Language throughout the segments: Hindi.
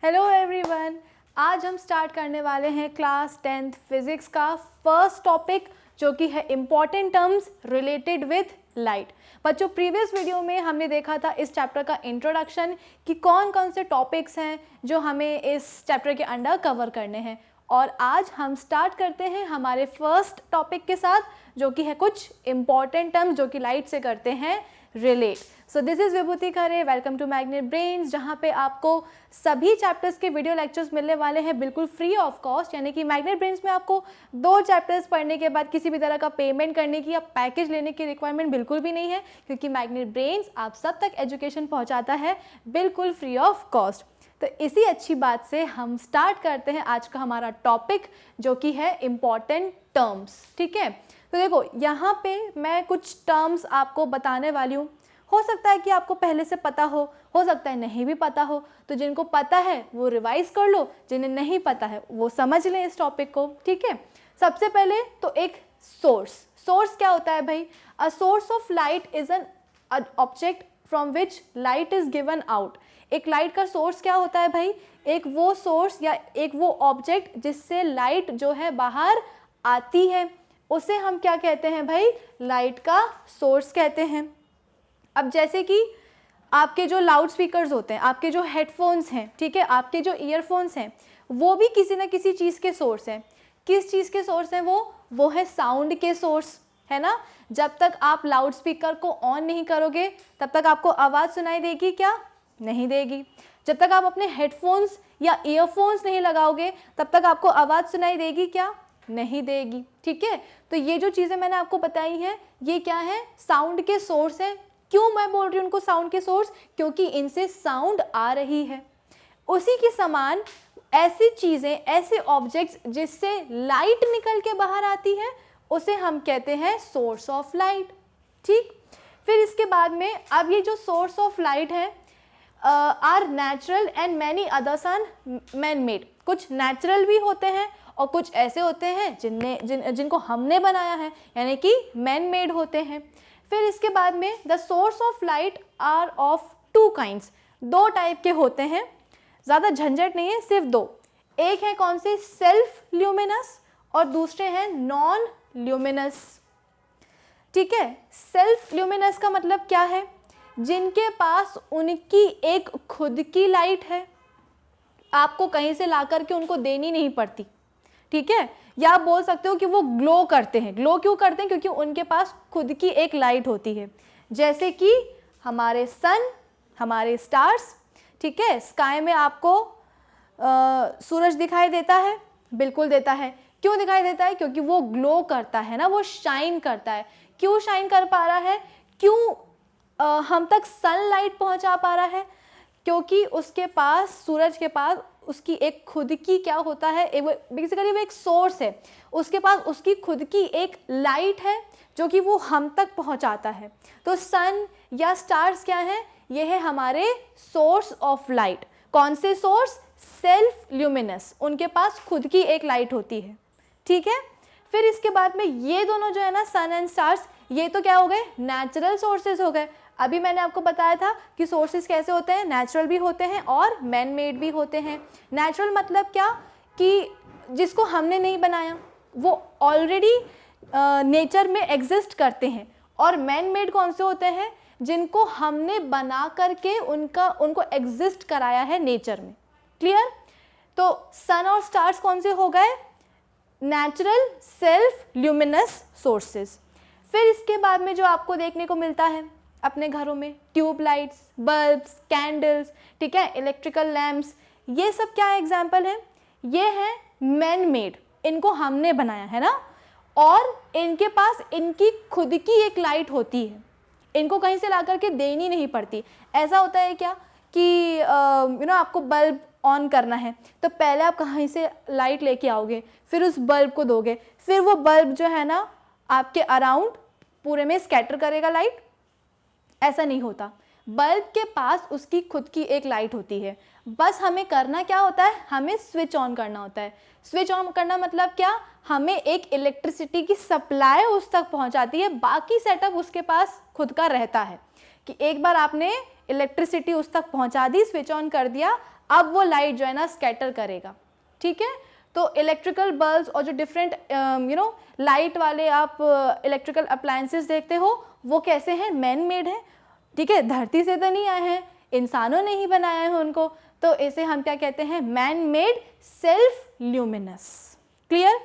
हेलो एवरीवन, आज हम स्टार्ट करने वाले हैं क्लास 10th फिजिक्स का फर्स्ट टॉपिक जो कि है important terms related with light. बच्चों, प्रीवियस वीडियो में हमने देखा था इस चैप्टर का इंट्रोडक्शन कि कौन कौन से टॉपिक्स हैं जो हमें इस चैप्टर के अंडर कवर करने हैं, और आज हम स्टार्ट करते हैं हमारे फर्स्ट टॉपिक के साथ जो कि है कुछ इम्पॉर्टेंट टर्म्स जो कि लाइट से करते हैं relate. So this is Vibhuti Khare, welcome to Magnet Brains, जहाँ पे आपको सभी चैप्टर्स के वीडियो लेक्चर्स मिलने वाले हैं बिल्कुल फ्री ऑफ कॉस्ट। यानी कि मैग्नेट ब्रेन्स में आपको 2 चैप्टर्स पढ़ने के बाद किसी भी तरह का पेमेंट करने की या पैकेज लेने की रिक्वायरमेंट बिल्कुल भी नहीं है, क्योंकि मैग्नेट ब्रेन्स आप सब तक एजुकेशन पहुँचाता है बिल्कुल फ्री ऑफ कॉस्ट। तो इसी अच्छी बात से हम स्टार्ट करते हैं आज का हमारा टॉपिक जो कि है इम्पॉर्टेंट टर्म्स। ठीक है, तो देखो यहाँ पे मैं कुछ टर्म्स आपको बताने वाली हूँ। हो सकता है कि आपको पहले से पता हो सकता है नहीं भी पता हो, तो जिनको पता है वो रिवाइज कर लो, जिन्हें नहीं पता है वो समझ लें इस टॉपिक को। ठीक है, सबसे पहले तो एक सोर्स क्या होता है भाई? A source of light is an object from which light is given out. एक लाइट का सोर्स क्या होता है भाई? एक वो सोर्स या एक वो ऑब्जेक्ट जिससे लाइट जो है बाहर आती है, उसे हम क्या कहते हैं भाई? लाइट का सोर्स कहते हैं। अब जैसे कि आपके जो लाउड स्पीकर्स होते हैं, आपके जो हेडफोन्स हैं, ठीक है, आपके जो ईयरफोन्स हैं, वो भी किसी ना किसी चीज़ के सोर्स हैं। किस चीज़ के सोर्स हैं वो है साउंड के सोर्स, है ना। जब तक आप लाउड स्पीकर को ऑन नहीं करोगे तब तक आपको आवाज़ सुनाई देगी क्या? नहीं देगी। जब तक आप अपने हेडफोन्स या ईयरफोन्स नहीं लगाओगे तब तक आपको आवाज़ सुनाई देगी क्या? नहीं देगी। ठीक है, तो ये जो चीज़ें मैंने आपको बताई हैं ये क्या है? साउंड के सोर्स हैं। क्यों मैं बोल रही हूँ उनको साउंड के सोर्स? क्योंकि इनसे साउंड आ रही है। उसी के समान ऐसी चीज़ें, ऐसे ऑब्जेक्ट्स जिससे लाइट निकल के बाहर आती है उसे हम कहते हैं सोर्स ऑफ लाइट। ठीक, फिर इसके बाद में अब ये जो सोर्स ऑफ लाइट है are natural and many others are man made. कुछ नेचुरल भी होते हैं और कुछ ऐसे होते हैं जिनको हमने बनाया है, यानी कि मैन मेड होते हैं। फिर इसके बाद में the source of light are of 2 kinds. 2 type के होते हैं, ज़्यादा झंझट नहीं है, सिर्फ 2। एक है कौन से? सेल्फ ल्यूमिनस, और दूसरे हैं नॉन ल्यूमिनस। ठीक है, सेल्फ ल्यूमिनस का मतलब क्या है? जिनके पास उनकी एक खुद की लाइट है, आपको कहीं से ला करके उनको देनी नहीं पड़ती। ठीक है, या आप बोल सकते हो कि वो ग्लो करते हैं। ग्लो क्यों करते हैं? क्योंकि उनके पास खुद की एक लाइट होती है, जैसे कि हमारे सन, हमारे स्टार्स। ठीक है, स्काई में आपको सूरज दिखाई देता है, बिल्कुल देता है। क्यों दिखाई देता है? क्योंकि वो ग्लो करता है ना, वो शाइन करता है। क्यों शाइन कर पा रहा है? क्यों हम तक सनलाइट पहुंचा पा रहा है? क्योंकि उसके पास, सूरज के पास उसकी एक खुद की क्या होता है, बेसिकली वो एक सोर्स है। उसके पास उसकी खुद की एक लाइट है जो कि वो हम तक पहुंचाता है। तो सन या स्टार्स क्या है? ये है हमारे सोर्स ऑफ लाइट। कौन से सोर्स? सेल्फ ल्यूमिनस, उनके पास खुद की एक लाइट होती है। ठीक है, फिर इसके बाद में ये दोनों जो है ना, सन एंड स्टार्स, ये तो क्या हो गए? नेचुरल सोर्सेज हो गए। अभी मैंने आपको बताया था कि सोर्सेज कैसे होते हैं, नेचुरल भी होते हैं और मैन मेड भी होते हैं। नेचुरल मतलब क्या? कि जिसको हमने नहीं बनाया, वो ऑलरेडी नेचर में एग्जिस्ट करते हैं। और मैन मेड कौन से होते हैं? जिनको हमने बना करके उनको एग्जिस्ट कराया है नेचर में। क्लियर? तो सन और स्टार्स कौन से हो गए? Natural self luminous sources. फिर इसके बाद में जो आपको देखने को मिलता है अपने घरों में, ट्यूब लाइट्स, बल्ब्स, कैंडल्स, ठीक है, इलेक्ट्रिकल लैम्प्स, ये सब क्या एग्जाम्पल है? ये है मैन मेड, इनको हमने बनाया है ना, और इनके पास इनकी खुद की एक लाइट होती है, इनको कहीं से ला करके देनी नहीं पड़ती। ऐसा होता है क्या कि आपको बल्ब ऑन करना है तो पहले आप कहीं से लाइट लेके आओगे, फिर उस बल्ब को दोगे, फिर वो बल्ब जो है ना आपके अराउंड पूरे में स्कैटर करेगा लाइट। ऐसा नहीं होता। बल्ब के पास उसकी खुद की एक लाइट होती है। बस हमें करना क्या होता है? हमें स्विच ऑन करना होता है। स्विच ऑन करना मतलब क्या? हमें एक इलेक्ट्रिसिटी की सप्लाई उस तक पहुंचाती है, बाकी सेटअप उसके पास खुद का रहता है कि एक बार आपने इलेक्ट्रिसिटी उस तक पहुंचा दी, स्विच ऑन कर दिया, अब वो लाइट जो है ना स्कैटर करेगा, ठीक है। तो इलेक्ट्रिकल बल्ब्स और जो डिफरेंट लाइट वाले आप इलेक्ट्रिकल अप्लायंसेस देखते हो वो कैसे हैं, मैन मेड है, ठीक है, धरती से तो नहीं आए हैं, इंसानों ने ही बनाया है उनको, तो इसे हम क्या कहते हैं, man made self luminous. Clear.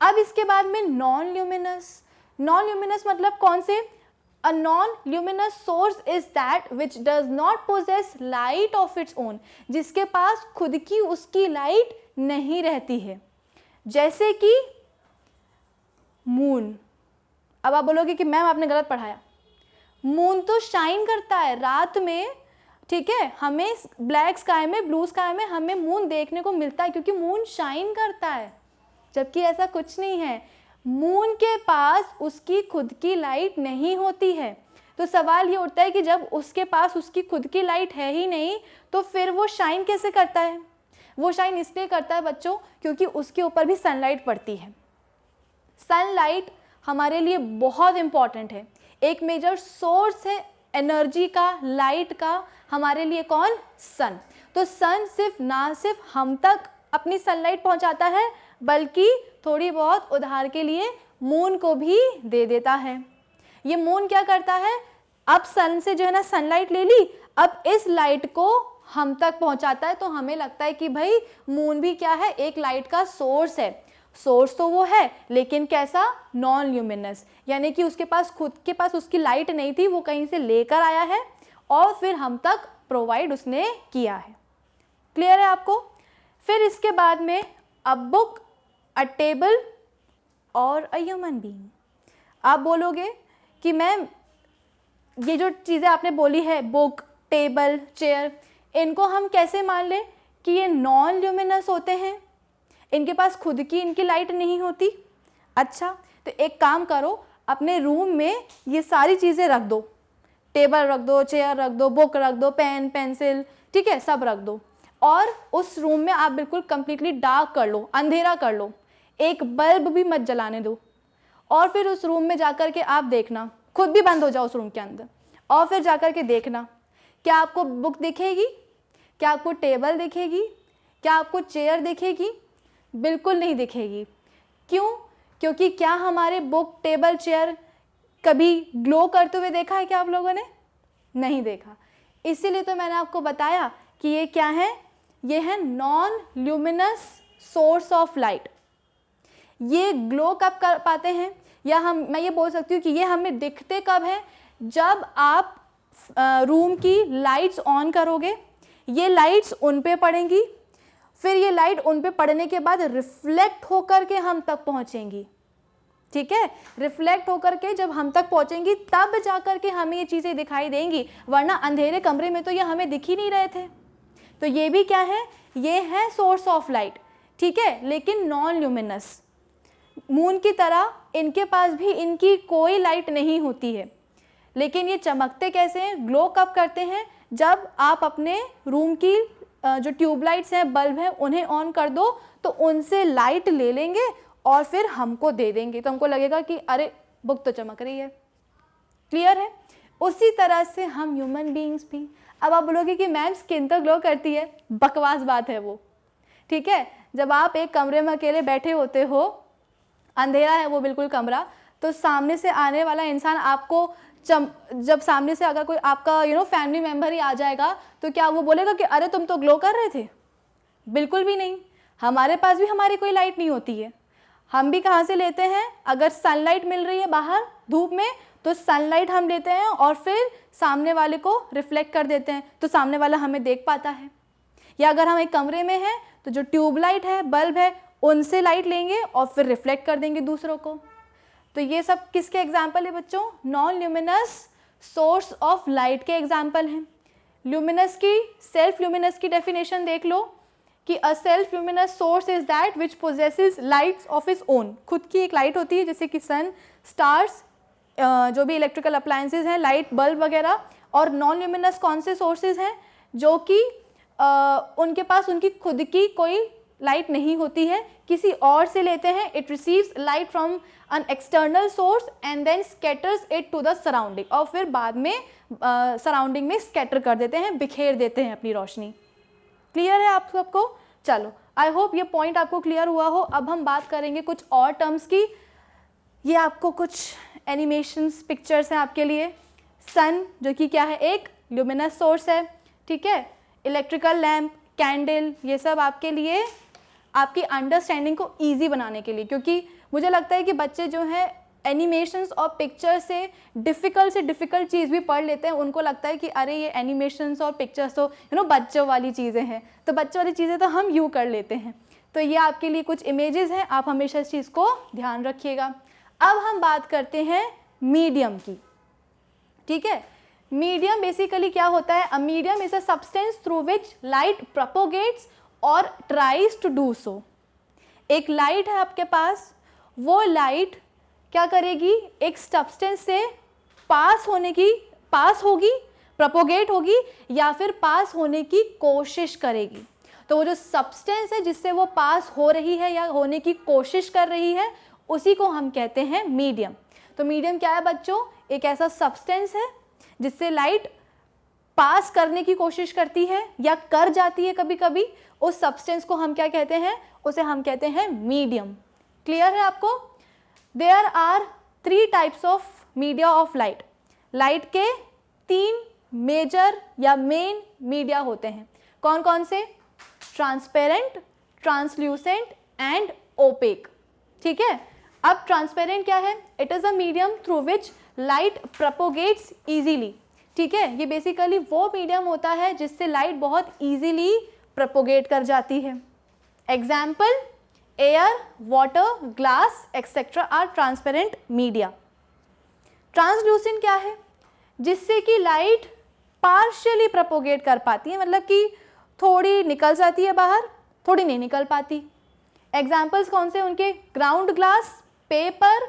अब इसके बाद में नॉन ल्यूमिनस। नॉन ल्यूमिनस मतलब कौन से, a non luminous source is that which does not possess light of its own, जिसके पास खुद की उसकी लाइट नहीं रहती है, जैसे कि मून। अब आप बोलोगे कि मैम आपने गलत पढ़ाया, मून तो शाइन करता है रात में, ठीक है, हमें ब्लैक स्काई में, ब्लू स्काई में हमें मून देखने को मिलता है क्योंकि मून शाइन करता है, जबकि ऐसा कुछ नहीं है, मून के पास उसकी खुद की लाइट नहीं होती है। तो सवाल ये उठता है कि जब उसके पास उसकी खुद की लाइट है ही नहीं तो फिर वो शाइन कैसे करता है। वो शाइन इसलिए करता है बच्चों क्योंकि उसके ऊपर भी सनलाइट पड़ती है। सनलाइट हमारे लिए बहुत इम्पॉर्टेंट है, एक मेजर सोर्स है एनर्जी का, लाइट का हमारे लिए, कौन, सन। तो सन ना सिर्फ हम तक अपनी सनलाइट पहुंचाता है बल्कि थोड़ी बहुत उधार के लिए मून को भी दे देता है। ये मून क्या करता है, अब सन से जो है ना सनलाइट ले ली, अब इस लाइट को हम तक पहुंचाता है, तो हमें लगता है कि भाई मून भी क्या है, एक लाइट का सोर्स है। सोर्स तो वो है लेकिन कैसा, नॉन ल्यूमिनस, यानी कि उसके पास खुद के पास उसकी लाइट नहीं थी, वो कहीं से लेकर आया है और फिर हम तक प्रोवाइड उसने किया है। क्लियर है आपको। फिर इसके बाद में अ बुक, अ टेबल और अ ह्यूमन बीइंग। आप बोलोगे कि मैम ये जो चीज़ें आपने बोली है, बुक, टेबल, चेयर, इनको हम कैसे मान लें कि ये नॉन ल्यूमिनस होते हैं, इनके पास खुद की इनकी लाइट नहीं होती। अच्छा, तो एक काम करो, अपने रूम में ये सारी चीज़ें रख दो, टेबल रख दो, चेयर रख दो, बुक रख दो, पेन पेंसिल, ठीक है, सब रख दो, और उस रूम में आप बिल्कुल कंप्लीटली डार्क कर लो, अंधेरा कर लो, एक बल्ब भी मत जलाने दो, और फिर उस रूम में जाकर के आप देखना, खुद भी बंद हो जाओ उस रूम के अंदर, और फिर जाकर के देखना क्या आपको बुक दिखेगी, क्या आपको टेबल दिखेगी, क्या आपको चेयर दिखेगी, बिल्कुल नहीं दिखेगी। क्यों? क्योंकि क्या हमारे बुक, टेबल, चेयर कभी ग्लो करते हुए देखा है क्या आप लोगों ने? नहीं देखा। इसीलिए तो मैंने आपको बताया कि ये क्या है, ये है non luminous source of light. ये ग्लो कब कर पाते हैं, या मैं ये बोल सकती हूँ कि ये हमें दिखते कब हैं, जब आप रूम की लाइट्स ऑन करोगे, ये लाइट्स उन पे पड़ेंगी, फिर ये लाइट उन पे पड़ने के बाद रिफ्लेक्ट होकर के हम तक पहुँचेंगी, ठीक है, रिफ्लेक्ट होकर के जब हम तक पहुँचेंगी तब जाकर के हमें ये चीज़ें दिखाई देंगी, वरना अंधेरे कमरे में तो ये हमें दिख ही नहीं रहे थे। तो ये भी क्या है, ये है सोर्स ऑफ लाइट, ठीक है, लेकिन नॉन ल्यूमिनस। मून की तरह इनके पास भी इनकी कोई लाइट नहीं होती है, लेकिन ये चमकते कैसे हैं, ग्लो कब करते हैं, जब आप अपने रूम की जो ट्यूबलाइट्स हैं, बल्ब हैं, उन्हें ऑन कर दो तो उनसे लाइट ले लेंगे और फिर हमको दे देंगे, तो हमको लगेगा कि अरे बुक तो चमक रही है। क्लियर है। उसी तरह से हम ह्यूमन बीइंग्स भी। अब आप बोलोगे कि मैम स्किन तो ग्लो करती है, बकवास बात है वो, ठीक है। जब आप एक कमरे में अकेले बैठे होते हो, अंधेरा है वो बिल्कुल कमरा, तो सामने से आने वाला इंसान आपको जब सामने से अगर कोई आपका फैमिली मेम्बर ही आ जाएगा तो क्या वो बोलेगा कि अरे तुम तो ग्लो कर रहे थे? बिल्कुल भी नहीं। हमारे पास भी हमारी कोई लाइट नहीं होती है, हम भी कहाँ से लेते हैं, अगर सनलाइट मिल रही है बाहर धूप में तो सनलाइट हम लेते हैं और फिर सामने वाले को रिफ्लेक्ट कर देते हैं, तो सामने वाला हमें देख पाता है। या अगर हम एक कमरे में हैं तो जो ट्यूबलाइट है, बल्ब है, उनसे लाइट लेंगे और फिर रिफ्लेक्ट कर देंगे दूसरों को। तो ये सब किसके एग्जाम्पल है बच्चों? Non luminous source of light के एग्जाम्पल हैं। ल्यूमिनस की, सेल्फ ल्यूमिनस की डेफिनेशन देख लो कि a self luminous source is that which possesses lights of its own. खुद की एक लाइट होती है, जैसे कि सन, स्टार्स, जो भी इलेक्ट्रिकल अप्लायंसेज हैं, लाइट, बल्ब वगैरह। और नॉन ल्यूमिनस कौन से सोर्सेज हैं? जो कि उनके पास उनकी खुद की कोई लाइट नहीं होती है, किसी और से लेते हैं। It receives light from an external source and then scatters it to the surrounding, और फिर बाद में सराउंडिंग में स्कैटर कर देते हैं, बिखेर देते हैं अपनी रोशनी। क्लियर है आप सबको? चलो, आई होप ये पॉइंट आपको क्लियर हुआ हो। अब हम बात करेंगे कुछ और टर्म्स की। ये आपको कुछ एनिमेशंस पिक्चर्स हैं आपके लिए। सन जो कि क्या है, एक ल्यूमिनस सोर्स है, ठीक है। इलेक्ट्रिकल लैम्प, कैंडल, ये सब आपके लिए आपकी अंडरस्टैंडिंग को ईजी बनाने के लिए, क्योंकि मुझे लगता है कि बच्चे जो हैं एनिमेशंस और पिक्चर से डिफ़िकल्ट चीज़ भी पढ़ लेते हैं। उनको लगता है कि अरे ये एनिमेशंस और पिक्चर्स तो बच्चों वाली चीज़ें हैं, तो बच्चों वाली चीज़ें तो हम यूँ कर लेते हैं। तो ये आपके लिए कुछ इमेजेस हैं, आप हमेशा इस चीज़ को ध्यान रखिएगा। अब हम बात करते हैं मीडियम की, ठीक है। मीडियम बेसिकली क्या होता है? A medium is a substance through which light propagates और ट्राइज टू डू सो। एक लाइट है आपके पास, वो लाइट क्या करेगी? एक सब्सटेंस से पास होगी, प्रोपोगेट होगी या फिर पास होने की कोशिश करेगी। तो वो जो सब्सटेंस है जिससे वो पास हो रही है या होने की कोशिश कर रही है, उसी को हम कहते हैं मीडियम। तो मीडियम क्या है बच्चों? एक ऐसा सब्सटेंस है जिससे लाइट पास करने की कोशिश करती है या कर जाती है कभी कभी। उस सब्सटेंस को हम क्या कहते हैं? उसे हम कहते हैं मीडियम। क्लियर है आपको? There are 3 types of media of light. Light के 3 मेजर या मेन मीडिया होते हैं। कौन कौन से? ट्रांसपेरेंट, ट्रांसल्यूसेंट एंड ओपेक, ठीक है। अब ट्रांसपेरेंट क्या है? It is a medium through which light propagates easily, ठीक है। ये बेसिकली वो मीडियम होता है जिससे लाइट बहुत ईजीली प्रोपोगेट कर जाती है। Example, air, water, glass etcetera are transparent media. Translucent क्या है? जिससे कि लाइट पार्शियली प्रोपोगेट कर पाती है, मतलब कि थोड़ी निकल जाती है बाहर, थोड़ी नहीं निकल पाती। एग्जाम्पल्स कौन से उनके? Ground glass, paper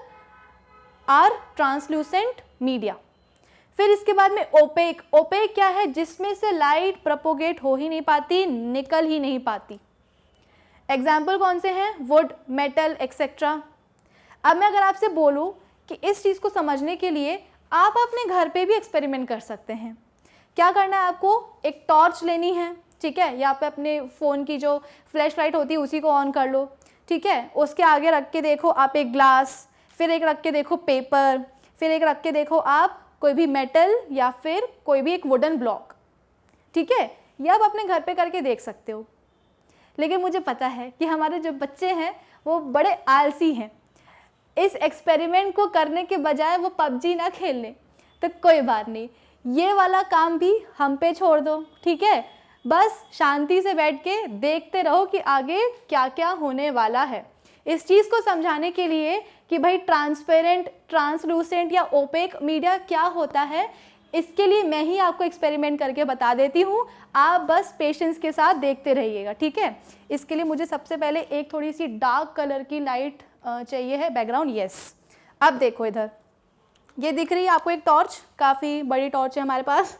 are translucent media. फिर इसके बाद में ओपेक। ओपेक क्या है? जिसमें से लाइट प्रोपोगेट हो ही नहीं पाती, निकल ही नहीं पाती। एग्जाम्पल कौन से हैं? Would, metal etcetera. अब मैं अगर आपसे बोलूं कि इस चीज़ को समझने के लिए आप अपने घर पे भी एक्सपेरिमेंट कर सकते हैं। क्या करना है आपको? एक टॉर्च लेनी है, ठीक है, या पे अपने फ़ोन की जो फ्लैश लाइट होती है उसी को ऑन कर लो, ठीक है। उसके आगे रख के देखो आप एक ग्लास, फिर एक रख के देखो पेपर, फिर एक रख के देखो आप कोई भी मेटल या फिर कोई भी एक वुडन ब्लॉक, ठीक है। ये आप अपने घर पे करके देख सकते हो। लेकिन मुझे पता है कि हमारे जो बच्चे हैं वो बड़े आलसी हैं। इस एक्सपेरिमेंट को करने के बजाय वो पबजी ना खेल लें, तो कोई बात नहीं, ये वाला काम भी हम पे छोड़ दो, ठीक है। बस शांति से बैठ के देखते रहो कि आगे क्या क्या होने वाला है। इस चीज़ को समझाने के लिए कि भाई ट्रांसपेरेंट, ट्रांसलूसेंट या ओपेक मीडिया क्या होता है, इसके लिए मैं ही आपको एक्सपेरिमेंट करके बता देती हूँ। आप बस पेशेंस के साथ देखते रहिएगा, ठीक है। इसके लिए मुझे सबसे पहले एक थोड़ी सी डार्क कलर की लाइट चाहिए है, बैकग्राउंड। यस, अब देखो इधर, ये दिख रही है आपको एक टॉर्च, काफ़ी बड़ी टॉर्च है हमारे पास,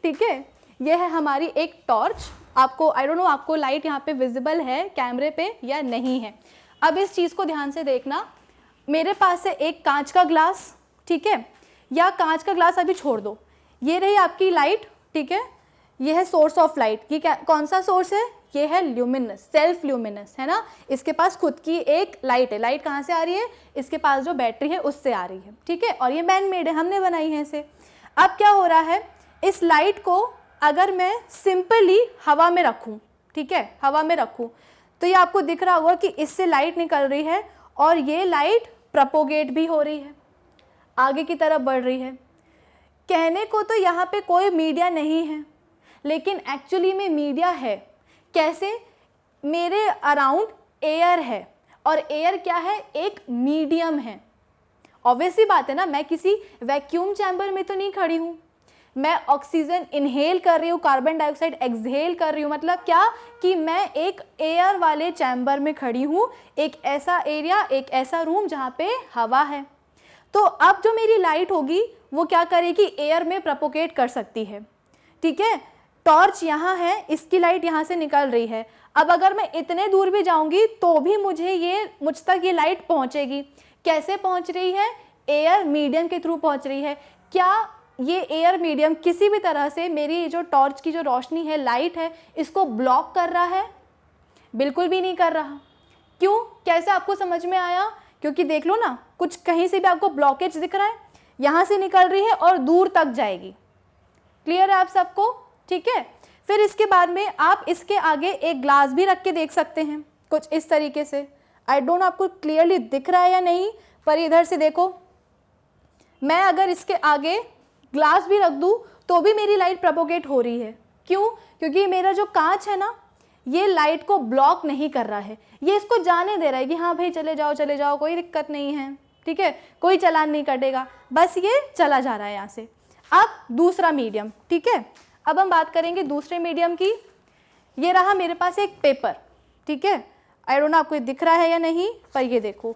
ठीक है। ये है हमारी एक टॉर्च। आपको आई डोंट नो आपको लाइट यहाँ पे विजिबल है कैमरे पे या नहीं है। अब इस चीज़ को ध्यान से देखना। मेरे पास है एक कांच का ग्लास, ठीक है, या कांच का ग्लास अभी छोड़ दो, ये रही आपकी लाइट, ठीक है। ये है सोर्स ऑफ लाइट। ये क्या, कौन सा सोर्स है? ये है ल्यूमिनस, सेल्फ ल्यूमिनस, है ना। इसके पास खुद की एक लाइट है। लाइट कहाँ से आ रही है? इसके पास जो बैटरी है उससे आ रही है, ठीक है। और ये मैन मेड है, हमने बनाई है इसे। अब क्या हो रहा है, इस लाइट को अगर मैं सिंपली हवा में रखूँ, ठीक है, हवा में रखूँ, तो ये आपको दिख रहा होगा कि इससे लाइट निकल रही है और ये लाइट प्रोपोगेट भी हो रही है, आगे की तरफ बढ़ रही है। कहने को तो यहाँ पे कोई मीडिया नहीं है, लेकिन एक्चुअली में मीडिया है। कैसे? मेरे अराउंड एयर है, और एयर क्या है? एक मीडियम है। ऑब्वियसली बात है ना, मैं किसी वैक्यूम चैम्बर में तो नहीं खड़ी हूँ, मैं ऑक्सीजन इनहेल कर रही हूँ, कार्बन डाइऑक्साइड एक्सहेल कर रही हूँ। मतलब क्या कि मैं एक एयर वाले चैम्बर में खड़ी हूँ, एक ऐसा एरिया, एक ऐसा रूम जहाँ पे हवा है। तो अब जो मेरी लाइट होगी वो क्या करेगी? एयर में प्रोपोगेट कर सकती है, ठीक है। टॉर्च यहाँ है, इसकी लाइट यहाँ से निकल रही है। अब अगर मैं इतने दूर भी जाऊँगी तो भी मुझ तक ये लाइट पहुँचेगी। कैसे पहुँच रही है? एयर मीडियम के थ्रू पहुँच रही है। क्या ये एयर मीडियम किसी भी तरह से मेरी जो टॉर्च की जो रोशनी है, लाइट है, इसको ब्लॉक कर रहा है? बिल्कुल भी नहीं कर रहा। क्यों? कैसे आपको समझ में आया? क्योंकि देख लो ना, कुछ कहीं से भी आपको ब्लॉकेज दिख रहा है, यहाँ से निकल रही है और दूर तक जाएगी। क्लियर है आप सबको? ठीक है। फिर इसके बाद में आप इसके आगे एक ग्लास भी रख के देख सकते हैं, कुछ इस तरीके से। आई डोंट नो आपको क्लियरली दिख रहा है या नहीं, पर इधर से देखो, मैं अगर इसके आगे ग्लास भी रख दूँ तो भी मेरी लाइट प्रोपोगेट हो रही है। क्यों? क्योंकि मेरा जो कांच है ना, ये लाइट को ब्लॉक नहीं कर रहा है, ये इसको जाने दे रहा है कि हाँ भाई चले जाओ, कोई दिक्कत नहीं है, ठीक है, कोई चालान नहीं कटेगा, बस ये चला जा रहा है यहाँ से। अब दूसरा मीडियम, ठीक है, अब हम बात करेंगे दूसरे मीडियम की। ये रहा मेरे पास एक पेपर, ठीक है, आई डोंट नो आपको दिख रहा है या नहीं, पर ये देखो,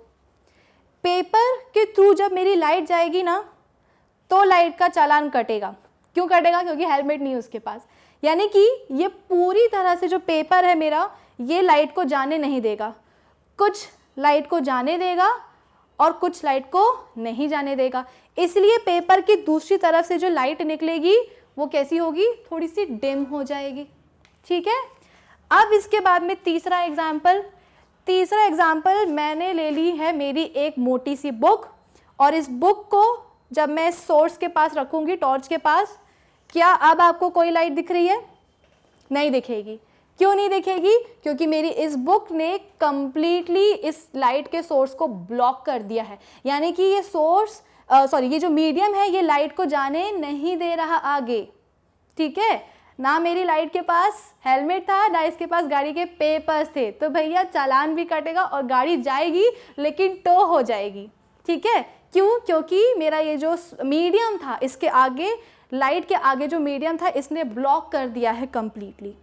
पेपर के थ्रू जब मेरी लाइट जाएगी ना, तो लाइट का चालान कटेगा। क्यों कटेगा? क्योंकि हेलमेट नहीं है उसके पास। यानी कि ये पूरी तरह से जो पेपर है मेरा, ये लाइट को जाने नहीं देगा। कुछ लाइट को जाने देगा और कुछ लाइट को नहीं जाने देगा। इसलिए पेपर की दूसरी तरफ से जो लाइट निकलेगी वो कैसी होगी? थोड़ी सी डिम हो जाएगी। ठीक है। अब इसके बाद में तीसरा एग्जाम्पल मैंने ले ली है मेरी एक मोटी सी बुक, और इस बुक को जब मैं सोर्स के पास रखूँगी, टॉर्च के पास, क्या अब आपको कोई लाइट दिख रही है? नहीं दिखेगी। क्यों नहीं दिखेगी? क्योंकि मेरी इस बुक ने कंप्लीटली इस लाइट के सोर्स को ब्लॉक कर दिया है। यानी कि ये ये जो मीडियम है, ये लाइट को जाने नहीं दे रहा आगे। ठीक है। ना मेरी लाइट के पास हेलमेट था, ना इसके पास गाड़ी के पेपर्स थे, तो भैया चालान भी कटेगा और गाड़ी जाएगी, लेकिन टो हो जाएगी। ठीक है। क्यों? क्योंकि मेरा ये जो मीडियम था, इसके आगे, लाइट के आगे जो मीडियम था, इसने ब्लॉक कर दिया है कंप्लीटली।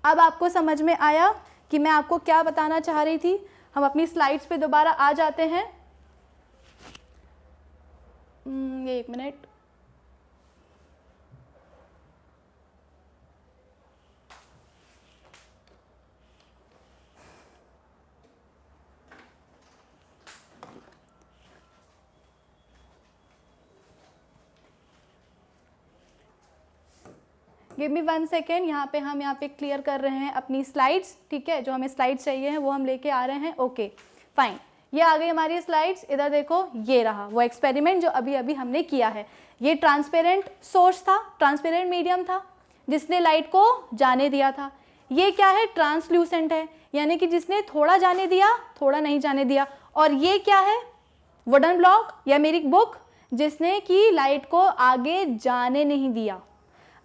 अब आपको समझ में आया कि मैं आपको क्या बताना चाह रही थी। हम अपनी स्लाइड्स पे दोबारा आ जाते हैं। ये एक मिनट। Give me 1 second. यहाँ पे क्लियर कर रहे हैं अपनी स्लाइड्स। ठीक है। जो हमें स्लाइड्स चाहिए हैं वो हम लेके आ रहे हैं। Okay fine. ये आ गई हमारी स्लाइड्स। इधर देखो, ये रहा वो एक्सपेरिमेंट जो अभी अभी हमने किया है। ये ट्रांसपेरेंट सोर्स था, ट्रांसपेरेंट मीडियम था, जिसने लाइट को जाने दिया था। ये क्या है? ट्रांसल्यूसेंट है, यानी कि जिसने थोड़ा जाने दिया, थोड़ा नहीं जाने दिया। और ये क्या है? वुडन ब्लॉक या मेरी बुक, जिसने कि लाइट को आगे जाने नहीं दिया।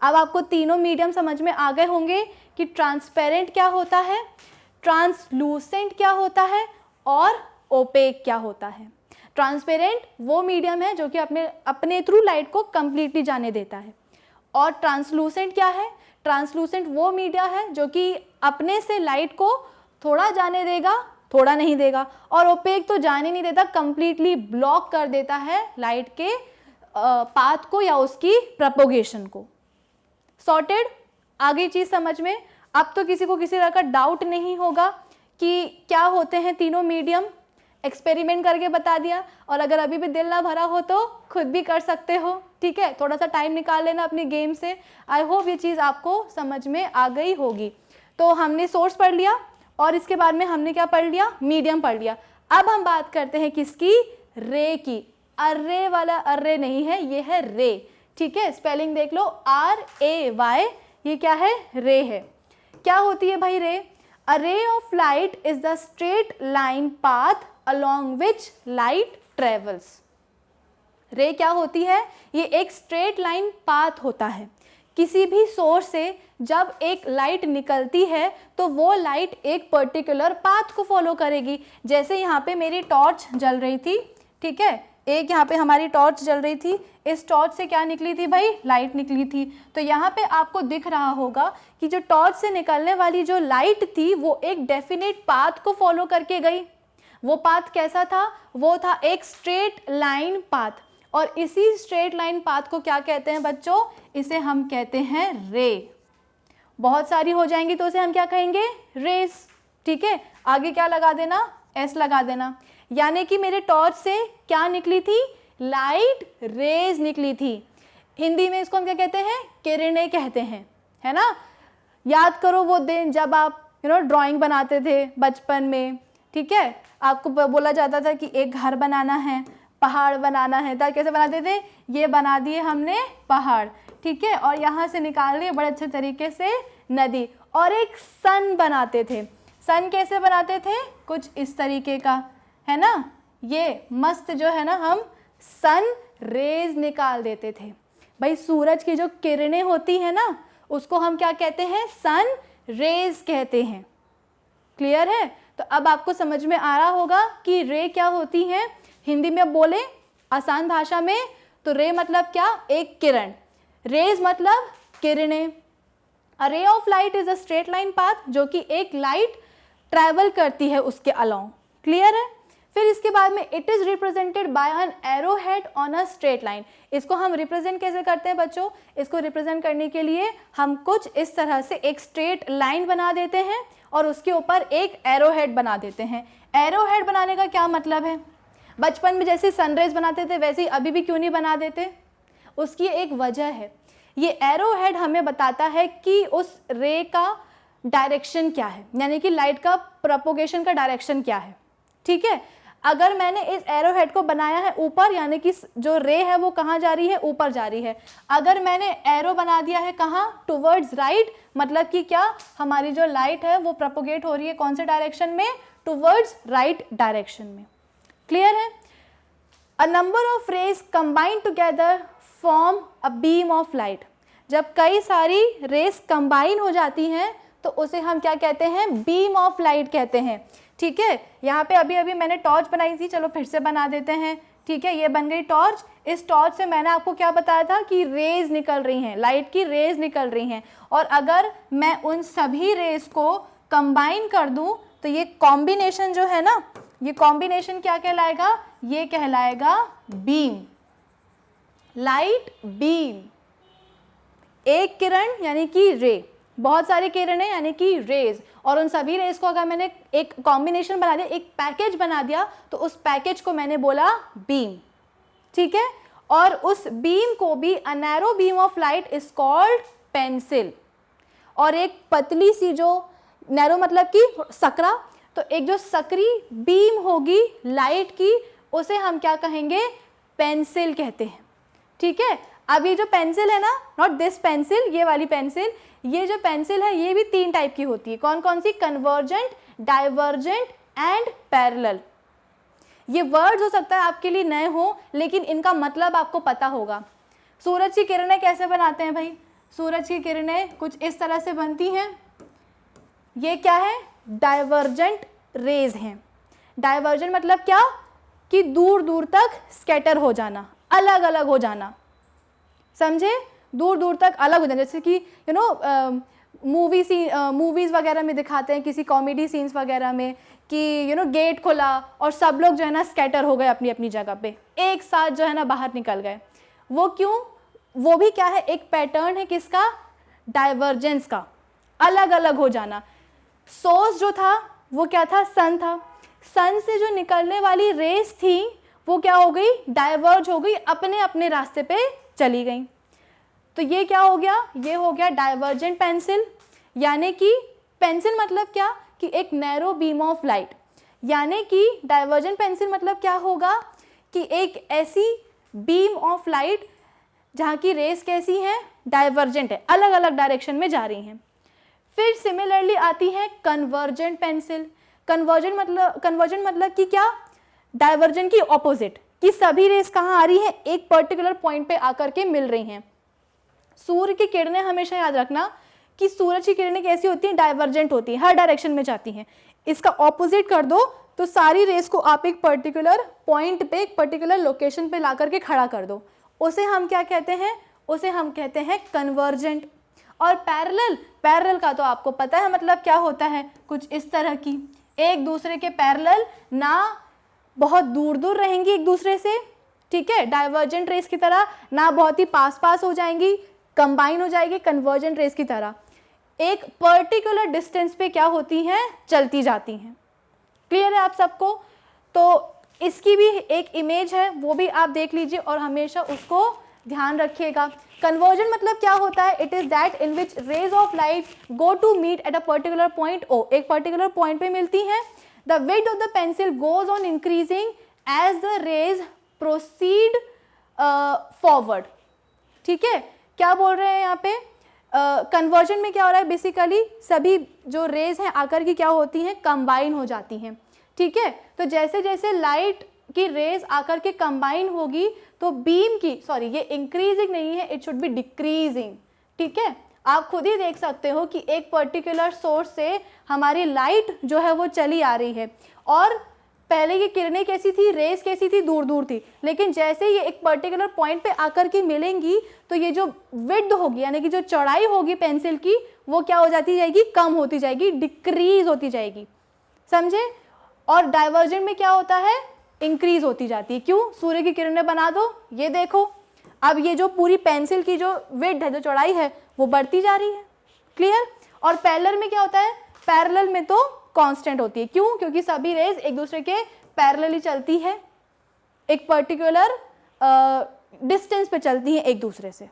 अब आपको तीनों मीडियम समझ में आ गए होंगे कि ट्रांसपेरेंट क्या होता है, ट्रांसलूसेंट क्या होता है और ओपेक क्या होता है। ट्रांसपेरेंट वो मीडियम है जो कि अपने थ्रू लाइट को कंप्लीटली जाने देता है। और ट्रांसलूसेंट क्या है? ट्रांसलूसेंट वो मीडिया है जो कि अपने से लाइट को थोड़ा जाने देगा, थोड़ा नहीं देगा। और ओपेक तो जाने नहीं देता, कंप्लीटली ब्लॉक कर देता है लाइट के पाथ को या उसकी प्रोपोगेशन को। सॉर्टेड? आगे चीज समझ में? अब तो किसी को किसी तरह का डाउट नहीं होगा कि क्या होते हैं तीनों मीडियम। एक्सपेरिमेंट करके बता दिया, और अगर अभी भी दिल ना भरा हो तो खुद भी कर सकते हो। ठीक है। थोड़ा सा टाइम निकाल लेना अपनी गेम से। आई होप ये चीज़ आपको समझ में आ गई होगी। तो हमने सोर्स पढ़ लिया, और इसके बाद में हमने क्या पढ़ लिया? मीडियम पढ़ लिया। अब हम बात करते हैं किसकी? रे की। अर्रे वाला अर्रे नहीं है, ये है रे। ठीक है। स्पेलिंग देख लो, RAY। ये क्या है? रे है। क्या होती है भाई ray? A ray of light is the straight line path along which light travels. Ray क्या होती है? ये एक स्ट्रेट लाइन पाथ होता है। किसी भी सोर्स से जब एक लाइट निकलती है तो वो लाइट एक पर्टिकुलर पाथ को फॉलो करेगी। जैसे यहाँ पे मेरी टॉर्च जल रही थी, ठीक है, एक यहाँ पे हमारी टॉर्च जल रही थी, इस टॉर्च से क्या निकली थी भाई? लाइट निकली थी। तो यहाँ पे आपको दिख रहा होगा कि जो टॉर्च से निकलने वाली जो लाइट थी वो एक डेफिनेट पाथ को फॉलो करके गई। वो पाथ कैसा था? वो था एक स्ट्रेट लाइन पाथ। और इसी स्ट्रेट लाइन पाथ को क्या कहते हैं बच्चों? इसे हम कहते हैं रे। बहुत सारी हो जाएंगी तो उसे हम क्या कहेंगे? रेस। ठीक है। आगे क्या लगा देना? S लगा देना। यानी कि मेरे टॉर्च से क्या निकली थी? लाइट रेज निकली थी। हिंदी में इसको हम क्या कहते हैं, किरणें कहते हैं, है ना। याद करो वो दिन जब आप ड्राइंग बनाते थे बचपन में, ठीक है, आपको बोला जाता था कि एक घर बनाना है, पहाड़ बनाना है, तो कैसे बनाते थे, ये बना दिए हमने पहाड़, ठीक है, और यहाँ से निकाल दिए बड़े अच्छे तरीके से नदी, और एक सन बनाते थे। सन कैसे बनाते थे, कुछ इस तरीके का, है ना, ये मस्त जो है ना हम सन रेज निकाल देते थे। भाई सूरज की जो किरणें होती है ना उसको हम क्या कहते हैं, सन रेज कहते हैं। क्लियर है। तो अब आपको समझ में आ रहा होगा कि रे क्या होती है। हिंदी में बोले आसान भाषा में तो रे मतलब क्या, एक किरण, रेज मतलब किरणें। A ray of light is a straight line path, जो कि एक लाइट ट्रैवल करती है उसके अलोंग। क्लियर है। फिर इसके बाद में it is represented by an arrow head on a straight line. इसको हम रिप्रेजेंट कैसे करते हैं बच्चों, इसको रिप्रेजेंट करने के लिए हम कुछ इस तरह से एक स्ट्रेट लाइन बना देते हैं और उसके ऊपर एक एरो हेड बना देते हैं। एरो हेड बनाने का क्या मतलब है, बचपन में जैसे सनराइज बनाते थे वैसे ही अभी भी क्यों नहीं बना देते, उसकी एक वजह है। ये एरो हेड हमें बताता है कि उस रे का डायरेक्शन क्या है, यानी कि लाइट का प्रोपोगेशन का डायरेक्शन क्या है। ठीक है। अगर मैंने इस एरो हेड को बनाया है ऊपर, यानी कि जो रे है वो कहाँ जा रही है, ऊपर जा रही है। अगर मैंने एरो बना दिया है कहाँ, टुवर्ड्स राइट, मतलब कि क्या, हमारी जो लाइट है वो प्रोपोगेट हो रही है कौन से डायरेक्शन में, टुवर्ड्स राइट डायरेक्शन में। क्लियर है। A number of rays combine together form a beam of light. जब कई सारी रेस कंबाइन हो जाती हैं तो उसे हम क्या कहते हैं, बीम ऑफ लाइट कहते हैं। ठीक है। यहाँ पे अभी अभी मैंने टॉर्च बनाई थी, चलो फिर से बना देते हैं। ठीक है, ये बन गई टॉर्च। इस टॉर्च से मैंने आपको क्या बताया था कि रेज निकल रही हैं, लाइट की रेज निकल रही हैं, और अगर मैं उन सभी रेज को कंबाइन कर दूं तो ये कॉम्बिनेशन जो है ना, ये कॉम्बिनेशन क्या कहलाएगा, ये कहलाएगा बीम, लाइट बीम। एक किरण यानी कि रे, बहुत सारी किरणें यानी कि रेज, और उन सभी रेज को अगर मैंने एक कॉम्बिनेशन बना दिया, एक पैकेज बना दिया, तो उस पैकेज को मैंने बोला बीम। ठीक है। और उस बीम को भी a narrow beam of light is called pencil. और एक पतली सी जो, नैरो मतलब कि सकरा, तो एक जो सकरी बीम होगी लाइट की, उसे हम क्या कहेंगे, पेंसिल कहते हैं। ठीक है। अब ये जो पेंसिल है ना, नॉट दिस पेंसिल, ये वाली पेंसिल, ये जो पेंसिल है ये भी तीन टाइप की होती है। कौन कौन सी, कन्वर्जेंट, डाइवर्जेंट एंड पैरेलल। ये वर्ड्स हो सकता है आपके लिए नए हो, लेकिन इनका मतलब आपको पता होगा। सूरज की किरणें कैसे बनाते हैं भाई, सूरज की किरणें कुछ इस तरह से बनती हैं। ये क्या है, डाइवर्जेंट रेज हैं। डाइवर्जेंट मतलब क्या, कि दूर दूर तक स्कैटर हो जाना, अलग अलग हो जाना, समझे, दूर दूर तक अलग हो जाना। जैसे कि मूवीज़ वगैरह में दिखाते हैं, किसी कॉमेडी सीन्स वगैरह में कि गेट खुला और सब लोग जो है ना स्कैटर हो गए अपनी अपनी जगह पे, एक साथ जो है ना बाहर निकल गए। वो क्यों, वो भी क्या है, एक पैटर्न है किसका, डाइवर्जेंस का, अलग अलग हो जाना। सोर्स जो था वो क्या था, सन था। सन से जो निकलने वाली रेस थी वो क्या हो गई, डाइवर्ज हो गई, अपने अपने रास्ते पे चली गई। तो ये क्या हो गया, ये हो गया डाइवर्जेंट पेंसिल। यानी कि पेंसिल मतलब क्या, कि एक नैरो बीम ऑफ लाइट। यानी कि डाइवर्जेंट पेंसिल मतलब क्या होगा, कि एक ऐसी बीम ऑफ लाइट जहाँ की रेस कैसी है, डाइवर्जेंट है, अलग अलग डायरेक्शन में जा रही हैं। फिर सिमिलरली आती है कन्वर्जेंट पेंसिल। कन्वर्जेंट मतलब कि क्या, डाइवर्जेंट की ऑपोजिट, कि सभी रेस कहाँ आ रही हैं, एक पर्टिकुलर पॉइंट पे आकर के मिल रही हैं। सूर्य की किरणें हमेशा याद रखना कि सूरज की किरणें कैसी होती हैं, डाइवर्जेंट होती हैं, हर डायरेक्शन में जाती हैं। इसका ऑपोजिट कर दो तो सारी रेस को आप एक पर्टिकुलर पॉइंट पे, एक पर्टिकुलर लोकेशन पे ला करके खड़ा कर दो, उसे हम क्या कहते हैं, उसे हम कहते हैं कन्वर्जेंट। और पैरेलल का तो आपको पता है मतलब क्या होता है, कुछ इस तरह की, एक दूसरे के पैरेलल, ना बहुत दूर दूर रहेंगी एक दूसरे से, ठीक है, डाइवर्जेंट रेस की तरह, ना बहुत ही पास पास हो जाएंगी, कंबाइन हो जाएगी कन्वर्जेंट रेस की तरह, एक पर्टिकुलर डिस्टेंस पे क्या होती हैं, चलती जाती हैं। क्लियर है आप सबको। तो इसकी भी एक इमेज है, वो भी आप देख लीजिए और हमेशा उसको ध्यान रखिएगा। कन्वर्जन मतलब क्या होता है? It is that in which rays of light go to meet at a particular point O, एक पर्टिकुलर पॉइंट पे मिलती हैं। The width of the pencil goes on increasing as the rays proceed forward. ठीक है, क्या बोल रहे हैं यहाँ पे? कन्वर्जन में क्या हो रहा है? बेसिकली सभी जो रेज हैं आकर की क्या होती हैं? कंबाइन हो जाती हैं। ठीक है, तो जैसे जैसे लाइट की रेज आकर के कंबाइन होगी तो बीम की, सॉरी ये इंक्रीजिंग नहीं है, इट शुड बी डिक्रीजिंग। ठीक है, आप खुद ही देख सकते हो कि एक पर्टिकुलर सोर्स से हमारी लाइट जो है वो चली आ रही है और पहले की किरणें कैसी थी? रेज कैसी थी? दूर दूर थी। लेकिन जैसे ये एक पर्टिकुलर पॉइंट पे आकर के मिलेंगी तो ये जो विड्थ होगी यानी कि जो चौड़ाई होगी पेंसिल की वो क्या हो जाती जाएगी? कम होती जाएगी, डिक्रीज होती जाएगी। समझे? और डाइवर्जेंट में क्या होता है? इंक्रीज होती जाती है। क्यों? सूर्य की किरणें बना दो, ये देखो अब ये जो पूरी पेंसिल की जो विड्थ है, जो चौड़ाई है, वो बढ़ती जा रही है। क्लियर? और पैरेलल में क्या होता है? पैरेलल में तो कांस्टेंट होती है। क्यों? क्योंकि सभी रेज एक दूसरे के पैरेलली चलती है, एक पर्टिकुलर डिस्टेंस पे चलती हैं एक दूसरे से।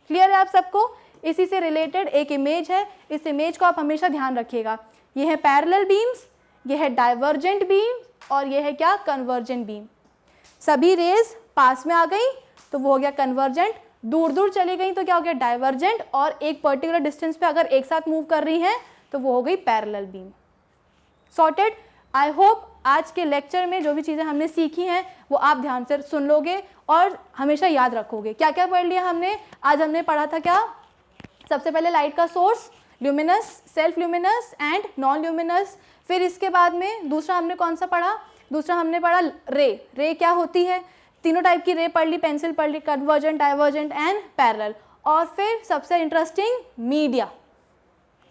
क्लियर है आप सबको? इसी से रिलेटेड एक इमेज है, इस इमेज को आप हमेशा ध्यान रखिएगा। ये है पैरेलल बीम्स, ये है डाइवर्जेंट बीम और ये है क्या? Convergent beam. सभी रेज पास में आ गई तो वो हो गया कन्वर्जेंट, दूर दूर चली गई तो क्या हो गया? डाइवर्जेंट, और एक पर्टिकुलर डिस्टेंस पे अगर एक साथ मूव कर रही हैं तो वो हो गई parallel beam. Sorted? I hope आज के लेक्चर में जो भी चीज़ें हमने सीखी हैं वो आप ध्यान से सुन लोगे और हमेशा याद रखोगे। क्या क्या पढ़ लिया हमने? आज हमने पढ़ा था क्या? सबसे पहले लाइट का source, luminous, self luminous and non luminous. फिर इसके बाद में दूसरा हमने कौन सा पढ़ा? दूसरा हमने पढ़ा रे। रे क्या होती है? तीनों टाइप की रे पढ़ ली, पेंसिल पढ़ ली, कन्वर्जेंट, डाइवर्जेंट एंड पैरेलल। और फिर सबसे interesting media,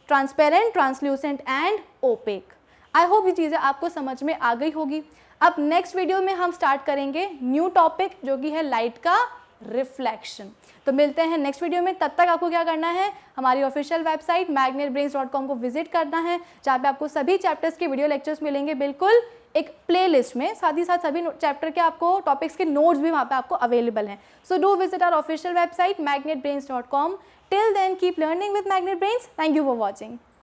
transparent, translucent and opaque. I hope ये चीज़ें आपको समझ में आ गई होगी। अब नेक्स्ट वीडियो में हम स्टार्ट करेंगे न्यू टॉपिक जो कि है लाइट का रिफ्लेक्शन। तो मिलते हैं नेक्स्ट वीडियो में। तब तक आपको क्या करना है? हमारी ऑफिशियल वेबसाइट magnetbrains.com को विजिट करना है, जहाँ पे आपको सभी चैप्टर्स के वीडियो लेक्चर्स मिलेंगे बिल्कुल एक प्लेलिस्ट में। साथ ही साथ सभी चैप्टर के आपको टॉपिक्स के नोट्स भी वहाँ पे आपको अवेलेबल हैं। So do visit our official website magnetbrains.com. Till then, keep learning with Magnet Brains. Thank you for watching.